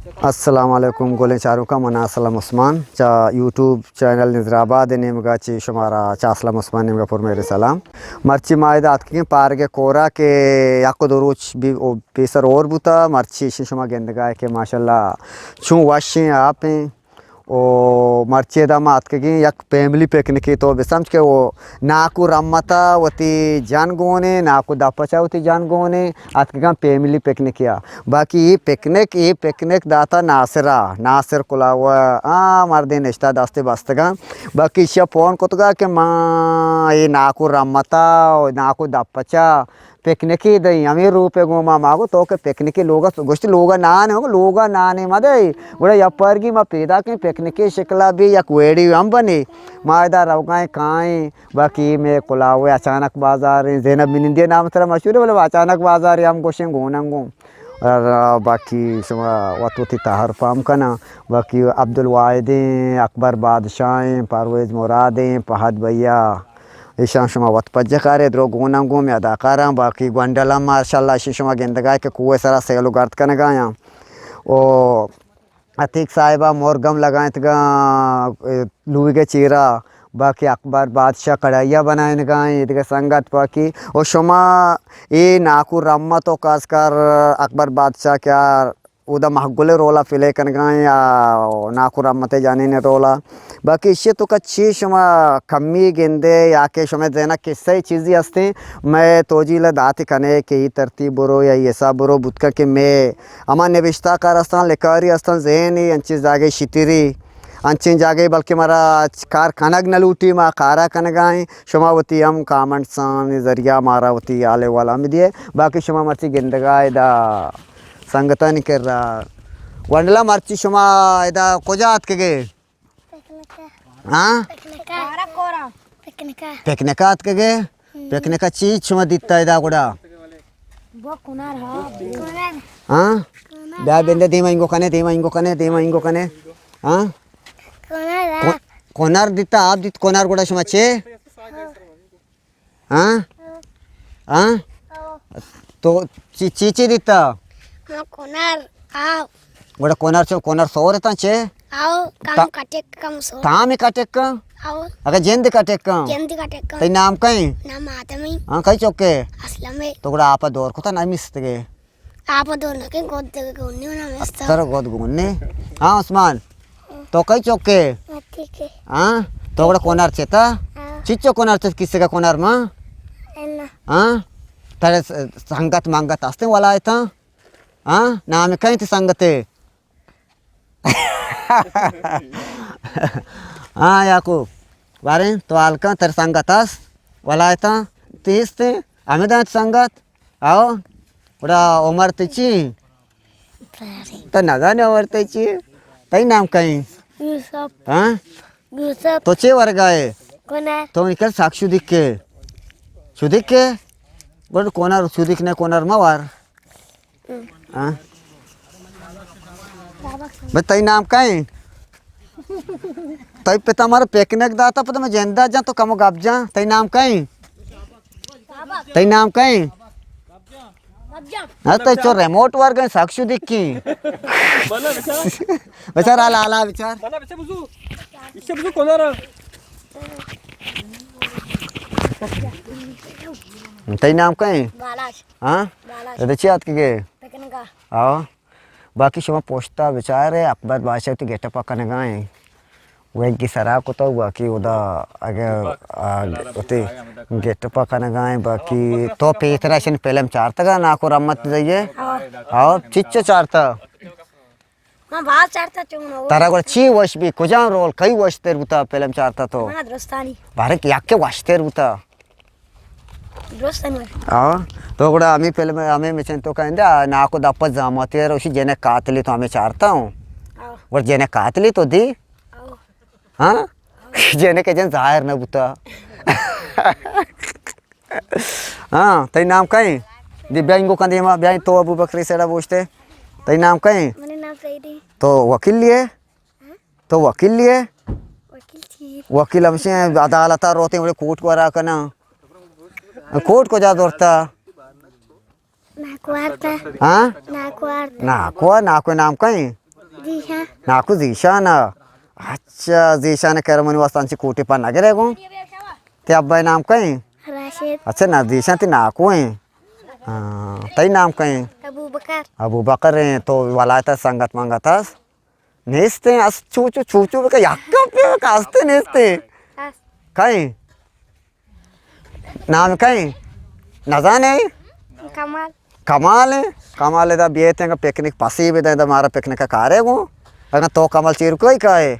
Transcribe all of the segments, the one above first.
अस्सलाम वालेकुम गोले चारू का मना असलम उस्मान चा यूट्यूब चैनल निज़राबाद नेमगा ची शुमारा चासलम उस्मान नेमगा पुर मेरे सलाम मर्ची मायदा अतकी पारगे कोरा के याको दुरुच भी बेसर और बुता मर्ची शुमा गेंदगा के माशाल्लाह छू वाशे आप ओ मर्चे दमा अतकी यक फैमिली पिकनिक तो बेसम के वो नाकू रम्मता वती जान गोने नाकू दपचा वती जान गोने अतका फैमिली पिकनिक या बाकी ये पिकनिक दाता नासिर कुलावा मर्दे निष्ठा दास्ते बस्तगा बाकी इशा फोन कोतगा के माँ ये नाकू रम्मता नाकू दपचा पिकनिक दई अमीर रूपे गोमा मागो तो के पिकनिक लोगा नाने मदे बड़ा यप्परगी मा पैदा के पिकनिक शिकला भी या वेड़ी हम बने मायदा रवगाएं काएं बाकी में कुलावे अचानक बाजार ज़ैनब बिन इंडिया नाम तरह मशहूर है बोले अचानक बाजार हम गोशें गोनंगो और बाकी शुमा वतुती ताहर पाम कना बाकी अब्दुल वाहिदें अकबर बादशाहें परवेज़ मुरादें फहद भैया ईशान शुमा वत पज्जकारे द्रो गोनंगो में अदाकारा बाकी गोंडला माशाल्लाह शुमा गेंदगाय के कुएं सरा सेलो गर्द कन गाया ओ अतीक साहिबा मोरगम लगाए तगा लुई के चीरा बाकी अकबर बादशाह कढ़ाइया बनाए गाए इधर संगत बाकी और शुमा ये नाकू रम्मा तो खासकर अकबर बादशाह क्या उदा महगुले रोला फिले कन गाए या नाकू रम्मते जाने ने रोला बाकी इसे तो कच्ची शुमा कम्मी गेंदे या के शुमा देना किस्से चीज़ी हस्ते मैं तोजीला दाती कने के ही तरतीब बुरो या ऐसा बुरो बुतका के मैं अमा निविष्टा कारस्तान लेकारी अस्तान ज़हनी अंची जागे शितिरी अंची जागे बल्कि मरा कार कनग नलूटी मा कारा कनगाएं शुमावती हम कामेंट सान जरिया मारावती आले वाला में दिए बाकी शुमा मर्ची गेंदगाए दा संगता नहीं कर रहा वंडला मर्ची शुमा इदा कोजात के गे हाँ पिकनिकात के गे पिकनिका चीज शुमा दिता इदा कोड़ा हाँ ब्याह बेंदे धीमा इंगो कने हाँ कोनार दिता आप दित कोनार कोड़ा शुमा चे हाँ हाँ तो चीची दिता कोनार आओ बड़ा कोनार सो रहता चे आओ काम काटे काम सो काम ही काटे का आओ अगर जेंद काटे का ते नाम कहीं नाम आदमी हाँ कहीं चौके असलम में तो बड़ा आपा दौर को था ना मिस्ते के आप दोनों के गोद दे के उन्हीं ना मिस्ता तर गोद गुन्ने हाँ उस्मान तो कहीं चौके ठीक है हाँ तो बड़ा कोनार चेता चिच्चो कोनार चे किससे का कोनार माँ एना हाँ तेरे संगत मांगत आस्ते वाला है था हाँ नाम कहीं थी संगते हाँ याकूब बारे तो आलका तेरे संगतास वाला है था तीस थे हमें दांत संगत आओ बड़ा उम्र तेची तो ना जाने उम्र तेची तई नाम कहीं यूसुफ हाँ यूसुफ तो चे वर्गा है कोनार तो निकल साक्षु दिख के बड़ कोनार सुदिक ने कोनार मवार हाँ बताई नाम कहीं तई पे तुम्हारा पिकनिक दाता पता मैं जेंदा जा तो कम गप जा तई नाम कहीं हाँ तो चो रिमोट वर्ग है साक्षु दिक्की विचार आला विचार तई नाम कहीं बालाश हाँ देखिए आत के पिकनिक का आओ बाकी शुमा पोस्टा बेचारे अकबर बादशाह तो गेट पकने गए वही की सरा को तो बाकी उदा आगे उते गेट पकने गए बाकी तो पेतरा शन पहले हम चारता का ना को रम्मत जाइए आओ चिच्चो चारता मैं बाहर चढ़ता चुनो तारा को ची वश भी कुजान रोल कई वश तेर बुता पहले हम चारता तो मैं दोस्तानी बारे की याके वश तेर बुता दोस्तानी हाँ तो गुड़ा हमें पहले में हमें मिशन तो कहेंगे ना को दप्पा जामती है उसी जेने कातली तो हमें चारता हूँ और जेने कातली तो दी हाँ जेने के जन जाहिर न बुता हाँ तई नाम कहीं दिव्या इंगो कंदी माँ ब्याह तो अबू बकरी सेड़ा पूछते तई नाम कहीं मेरे नाम सही थी तो वकील लिए वकील थी वकील हमसे अदालत रोते बड़े कोर्ट को रहा करना कोर्ट को जा दौड़ता ना कुआरता हाँ ना कुआरता नाको नाम कहीं Jiha. నాకు జీషానా अच्छा जीशान करमनी वास्तांची कोटी पर नगरे गो ते अब्बाई नाम कहीं Rashid. अच्छा ना जीशा ती नाकू है तई नाम कहीं Abu Bakar. अबू बकर है तो वलायता संगत मंगतास नेस्ते अस चूचू चूचू का यक्का पे कास्ते नेस्ते As. कहीं नाम कहीं नजाने Kamal. कमाल है दा बियते का पिकनिक पसी भी दा हमारा पिकनिक का कारे गो अगर तो कमल चीर कोई का है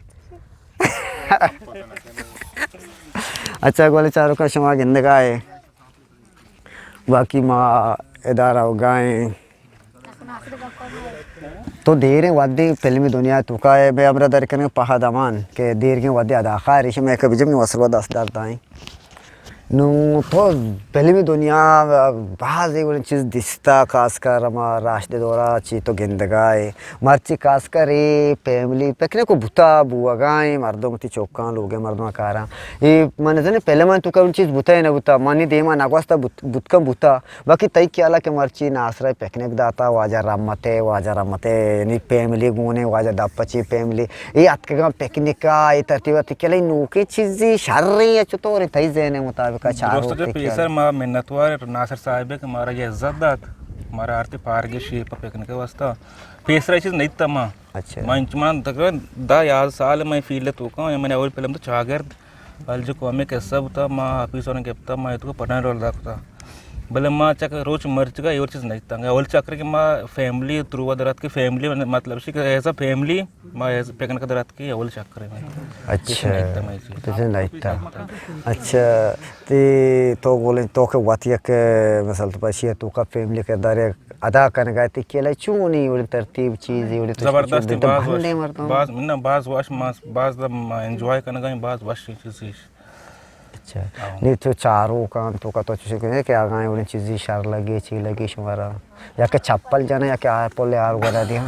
अच्छा गोले चारों का शमा गिंद का है बाकी माँ इधर आओ गाय तो देर वादी फिल्मी दुनिया तो का है बे अमरा दर करने पहाड़ दमान के देर के वादी अदाकार इसे मैं कभी जब नहीं वसवा दस डरता है नो तो फिल्मी दुनिया बाहर से वो चीज़ दिखता खासकर हमारा राष्ट्र दौरा ची तो गिंदगाए मर्ची खासकर ये फैमिली पकने को बुता बुआ गाय मर्दों में चौका लोग हैं मर्दों का रहा ये मैंने जाने पहले मैं तो कौन चीज़ बुता है ना बुता मानी देमा नागवास्ता बुतकम बुता बाकी तई क्या ला के मर्ची नासरा पकने दाता वाजा रमते यानी फैमिली गुने वाजा दप्पची फैमिली ये अतके का पिकनिक का ये तरतीब के लिए नौके चीज़ शर रही है चुतोरे तई जेने मुताबिक दोस्तों जो पेसर मा मिन्नतवार नासिर साहिब के हमारा ये इज्जत दात हमारा आरती पार के शेप पिकनिक वास्ता पेसर चीज़ नहीं था माँ अच्छा मैं इंचमान तक 10 साल मैं फील्ड तो का मैंने अवल फिल्म तो चागर्द वाल जो कॉमिक सब था माँ ऑफिस होने के था मैं तो पढ़ने रोल था भले माँ चक रोज मर्च का और चीज़ नहीं था अवल चक्र की माँ फैमिली थ्रू दरात की फैमिली मतलब ऐसा फैमिली माँ ऐसा पिकनिक दरात की अवल चक्र में अच्छा तुझे नहीं था अच्छा ते तो बोले तो के वातिया के मसल तो पछिया तो का फैमिली किरदार अदा करने गए थे केला क्यों नहीं वो तरतीब चीज़ ये तो ज़बरदस्त बाज मिन्ना बाज wash mass was the enjoy करने गए बाज वाश चीज़ अच्छा नहीं तो चारों का तो चीज़ के क्या गाय उन्हें चीज़ शार लगी ची लगी शुमारा या के चप्पल जाना या क्या एप्पल यार बता दिया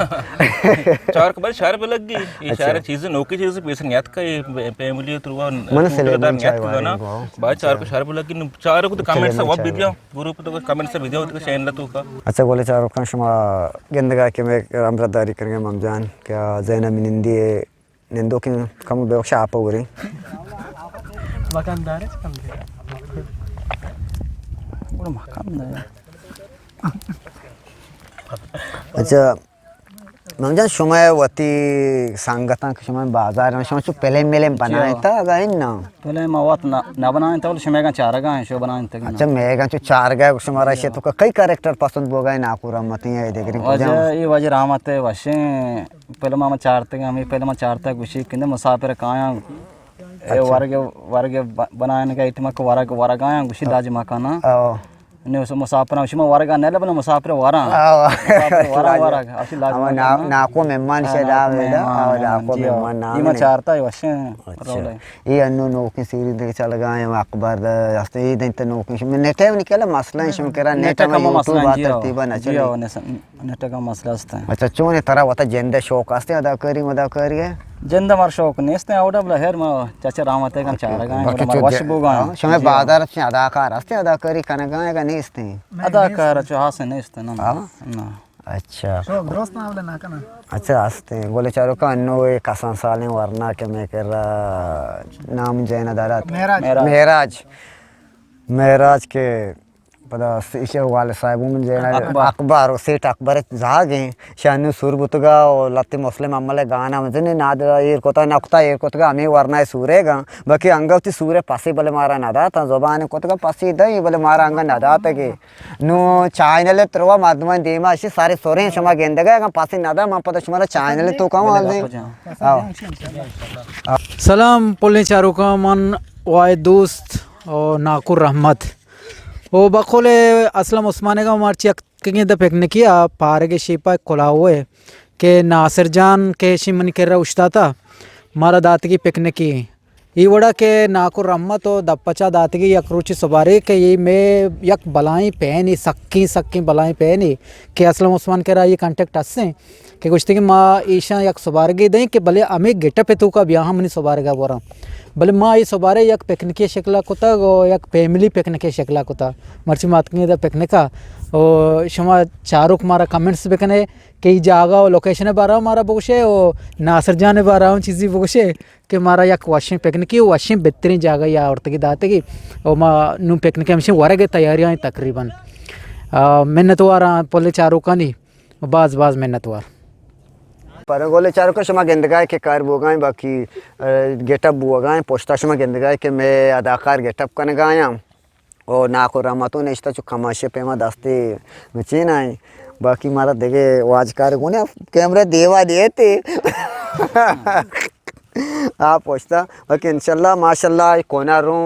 चार के बाद शहर पे लग गई ये शहर चीज़ें नौकी चीज़ें पैसे नहीं आता ये फैमिली थ्रू मन से ले ना बाद चार को शहर पे लग गई चार को तो कमेंट से वाप वीडियो ग्रुप तो कमेंट से वीडियो तो चैनल तो का अच्छा बोले चारों का शुमा गिंदगा के मैं अमृतदारी करेंगे ममजान क्या जैना मिनिंदी निंदो के कम बेवशा आप हो रही मकानदार है कम दे वो मकान है अच्छा ममजान शुमाय वती सांगता के शुमाय बाजार में शुमाय पहले मेले बनाए था अगर ना पहले मवात ना बनाए तो शमेगा चार गा है शो बनाए थे अच्छा मेगा जो चार गए शुमारा से तो कई कैरेक्टर पसंद हो गए ना पूरा मत ये देख रही वजह ये वजह रामत है वशे पहले मामा चार थे हम पहले मामा चार थे गुशी किंदे मुसाफिर काया वर्ग बनाने का इतमा को वर्ग आया गुशी दाज मकाना ने उस मुसाफिर उसी में वर्ग ने लेबन मुसाफिर वारा वर्ग असी लाग ना को मेहमान से दावेदा और आपको मेहमान ना ये चारता है वशे रोल ये अन्नो नौकी सीरी देख चल गए हम अखबार रास्ते ये दिन तो नौकी में नेट है निकला मसला इसमें करा नेट का मसला बात तरतीब ना चले नेट का मसला है अच्छा चोने तरह होता जेंदे शौक आस्ते अदा करी जंदा मार शौक नेस्ते आवडा बला हेर मा चाचा रामते का चार गाय मार वश बोगा समय बाजार से अदाकार आस्ते अदा करी कने गाय का नेस्ते अदाकार जो हां से नेस्ते ना ना अच्छा शौक दोस्त ना आवले ना कना अच्छा आस्ते बोले चारो का अन्नो एक आसान साल में वरना के मैं कर नाम जैन दारात मेराज के पता इसे वाले साहब में जेना अखबार सेठ अखबार जागे शानु सुरबुतगा और लत्ते मुस्लिम अम्मले गाना में जने नादरा ये कोता नक्ता ये कोतगा हमें वरना सूरेगा बाकी अंगवती सूरे पासे बले मारा नादा था ज़बान कोतगा पासे दई बले मारा अंग नादा तके नो चैनल तरवा माध्यम देमा ऐसे सारे सोरे शमा गेंदगा पासे नादा मा पता शुमारा चैनल तो काम वाल दे सलाम पोले चारों का मन वाय दोस्त और नाकुर रहमत वो बखोले असलम उस्माने का मार्ची अक्के द पिकनिक किया पारे के शिपा खुला हुए के नासिर जान के शिमन कर रहा उछता था मारा दात की पिकनिक की ये वड़ा के नाकुर रहमत हो दपचा दात की यक रुचि सवारी के ये मैं यक बलाई पहनी सक्की बलाई पहनी के असलम उस्मान कह रहा ये कांटेक्ट हंसे के गोष्टी की माँ ईशा एक सोबारगे दें कि भले हमें गेटअप तू का ब्याह हमने सोबारगा बोरा भले माँ ये सोबारे एक पिकनिक शक्ला कोता एक फैमिली पिकनिक शक्ला कोता मर्ची मात के पिकनिक का और शमा चारुक मारा कमेंट्स बेकने कई जागा और लोकेशन बारा मारा बोशे और नासर जाने बारा उन चीज़ें बोशे कि मारा या वाशिंग पिकनिक की वाशिंग बेहतरीन जागा या औरत की दाते की और माँ नू पिकनिक हमेशा वारे तैयारियाँ तकरीबन मेहनत वारा पोले चारों का नहीं बाज बाज मेहनत वार पर गोले चारों का शमा गेंदगाय के कार बोगाएं बाकी गेटअप बोगाएं पोस्टा शमा गेंदगाय के मैं अदाकार गेटअप करने गाया और ना को रामातो ने इस्ता चु कमाशे पे मैं दस्ते मचीन आए बाकी मारा देखे वाजकार को ने कैमरा देवा देते आप पोस्टा बाकी इंशाल्लाह माशाल्लाह कोना रू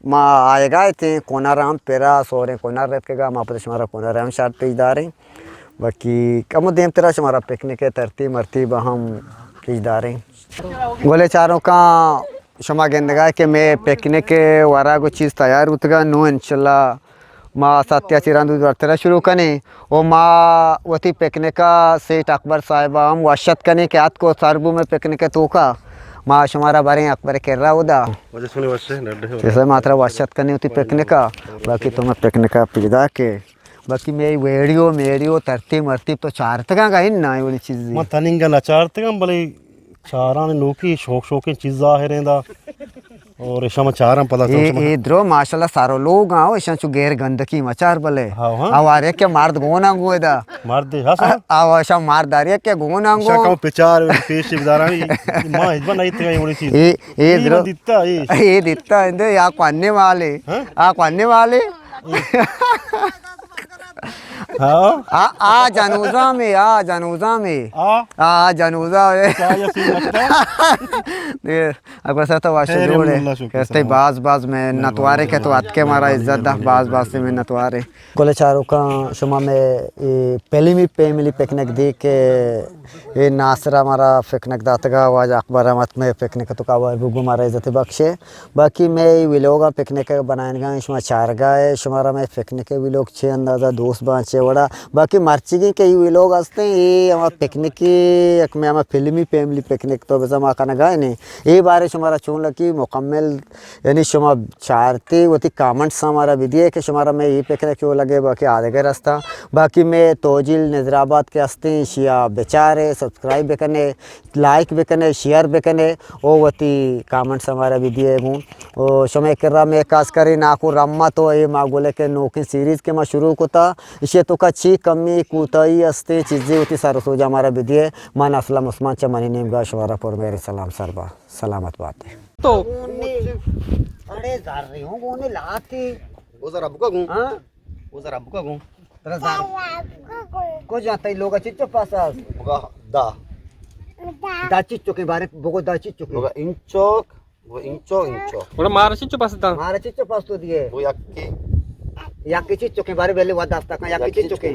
माँ आएगा थे कोना राम पेरा सोरे कोना रेप के गा माँ पर हमारा कोना राम शार्ट पे इदारे बाकी कम देम तेरा हमारा पिकनिक है तरतीब मरतीब हम इदारे गोले चारों का शमा गेंदगा के मैं पिकनिक के वारा को चीज़ तैयार उतगा नो इंशाल्लाह माँ सत्या चिरांदू वर्तरा शुरू कने और माँ वती पिकनिक का सेठ अकबर साहिब हम वाशत कने के हाथ को सरबू में पिकनिक तो का माँ शुमारा बारे अकबर कर रहा उदा जैसे मात्रा वाशत करनी होती पिकनिक का बाकी तुम्हें पिकनिक का पिदा के बाकी मैं वीडियो तरतीब मरतीब तो चार तक गई ना ये वाली चीज़ मैं तनिंगा ना चार तक भले चारा ने नोकी शौक की चीज़ा है रेंदा और ऐसा मैं चारा पता ये इधरो माशाल्लाह सारो लोग आओ ऐसा चु गैर गंदगी मचार भले आवारे के मार्द गोना गोदा मार दे हाँ सर आवा ऐसा मारदारी के गोना गो शाका पिचार पेश बिदारा माँ इस बार नहीं तक ये वाली चीज़ ये इधरो दित्ता इंदे या कान्ने वाले हाँ आ जनूजा में जनूजा क्या ये सीन लगता है अगर सर तो वाशे जोड़े कहते बाज में नतवारे के तो आज के हमारा इज्जत दा बाज से में नतवारे गोले चारों का शुमा में पहली में फैमिली पिकनिक दी के ये नासरा हमारा पिकनिक दातगा आवाज अकबर अहमद में पिकनिक तो का बुगु हमारा इज्जत बख्शे बाकी मैं विलोगा पिकनिक बनाएगा शुमा चार गाए शुमारा में पिकनिक विलोग छे अंदाज़ा दोस्त बाँचे वड़ा बाकी मर्ची के ये लोग आते हैं ये हमारा पिकनिक की एक में हमारा फिल्मी फैमिली पिकनिक तो वैसा माँ खाना गाए नहीं ये बारे शुमारा चून लगी मुकम्मल यानी शुमा चारती वो थी कमेंट्स हमारा विधि है कि शुमारा में ये पिकनिक क्यों लगे बाकी आधे के रास्ता बाकी मैं तोजिल नजराबाद के हस्ते शिया बेचारे सब्सक्राइब भी करने लाइक भी करने शेयर भी करने वो वती कमेंट्स हमारा विधि है हूँ और समय कर रहा मैं खास करी ना को रम्मा तो ये माँ बोले के नोकी सीरीज़ के माँ शुरू होता इसे तो का ची कमी कुताई अस्ते चीज़ें होती सारो सोजा हमारा विधि है मान असलम उस्मान चमनी नेम गा शवारापुर मेरे सलाम सरबा सलामत बात है तो अरे जार रही हूँ गोने लाती वो जरा बुका गूं हाँ वो जरा बुका गूं तेरा जार को जाता है लोग चिच्चो पास बुका दा चिच्चो के बारे बुको दा चिच्चो के बुका इंचो बड़ा मारा चिच्चो पास तो दिए वो याकी चिच्चो के बारे वेले वादा अस्ता का याकी चिच्चो के